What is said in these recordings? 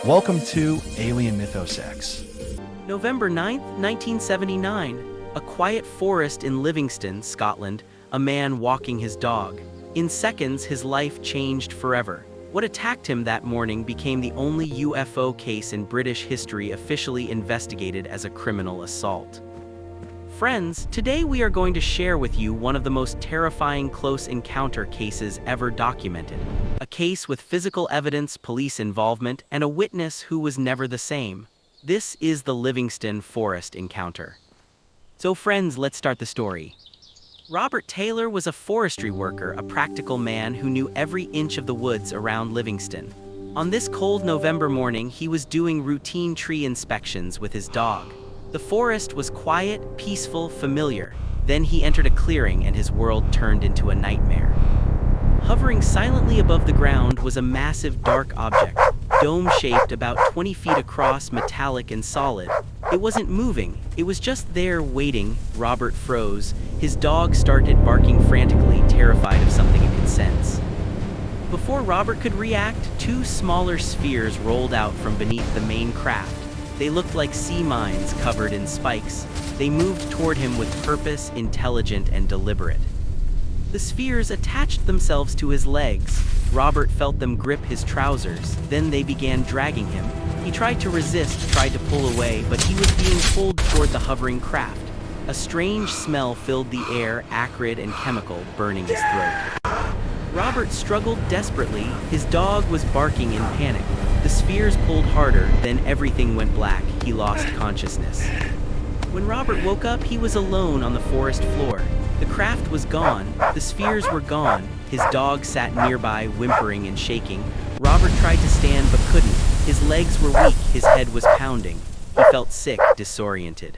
Welcome to Alien Mythos X. November 9th, 1979. A quiet forest in Livingston, Scotland, a man walking his dog. In seconds, his life changed forever. What attacked him that morning became the only UFO case in British history officially investigated as a criminal assault. Friends, today we are going to share with you one of the most terrifying close encounter cases ever documented. A case with physical evidence, police involvement, and a witness who was never the same. This is the Livingston forest encounter. So friends, let's start the story. Robert Taylor was a forestry worker, a practical man who knew every inch of the woods around Livingston. On this cold November morning, he was doing routine tree inspections with his dog. The forest was quiet, peaceful, familiar. Then he entered a clearing and his world turned into a nightmare. Hovering silently above the ground was a massive dark object, dome-shaped, about 20 feet across, metallic and solid. It wasn't moving, it was just there waiting. Robert froze. His dog started barking frantically, terrified of something it could sense. Before Robert could react, two smaller spheres rolled out from beneath the main craft. They looked like sea mines covered in spikes. They moved toward him with purpose, intelligent and deliberate. The spheres attached themselves to his legs. Robert felt them grip his trousers. Then they began dragging him. He tried to resist, tried to pull away, but he was being pulled toward the hovering craft. A strange smell filled the air, acrid and chemical, burning his throat. Robert struggled desperately. His dog was barking in panic. The spheres pulled harder, then everything went black. He lost consciousness. When Robert woke up, he was alone on the forest floor. The craft was gone, the spheres were gone. His dog sat nearby, whimpering and shaking. Robert tried to stand but couldn't. His legs were weak, his head was pounding. He felt sick, disoriented.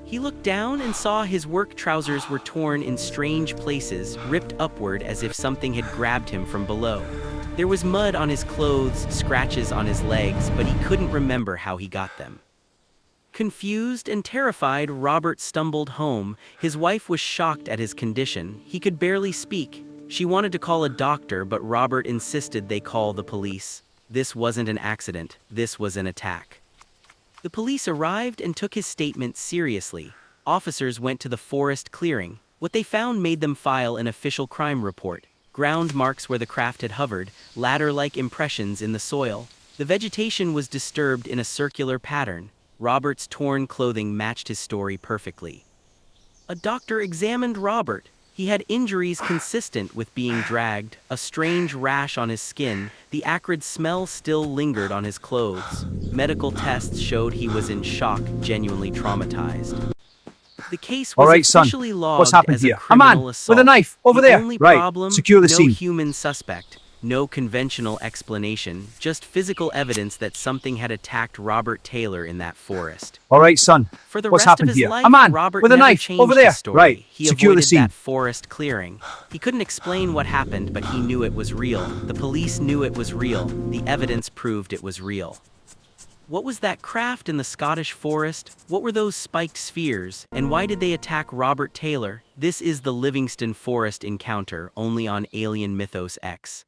He looked down and saw his work trousers were torn in strange places, ripped upward as if something had grabbed him from below. There was mud on his clothes, scratches on his legs, but he couldn't remember how he got them. Confused and terrified, Robert stumbled home. His wife was shocked at his condition. He could barely speak. She wanted to call a doctor, but Robert insisted they call the police. This wasn't an accident. This was an attack. The police arrived and took his statement seriously. Officers went to the forest clearing. What they found made them file an official crime report. Ground marks where the craft had hovered, ladder-like impressions in the soil. The vegetation was disturbed in a circular pattern. Robert's torn clothing matched his story perfectly. A doctor examined Robert. He had injuries consistent with being dragged, a strange rash on his skin. The acrid smell still lingered on his clothes. Medical tests showed he was in shock, genuinely traumatized. The case was officially logged as a criminal assault. With a knife over there. The only Right. problem, Secure the no scene. human suspect. No conventional explanation, just physical evidence that something had attacked Robert Taylor in that forest. All right, son. For the What's rest of happened his here? life, A man Robert with a never knife changed over there. his story. Right. He Secure the avoided scene. that forest clearing. He couldn't explain what happened, but he knew it was real. The police knew it was real. The evidence proved it was real. What was that craft in the Scottish forest? What were those spiked spheres? And why did they attack Robert Taylor? This is the Livingston Forest encounter, only on Alien Mythos X.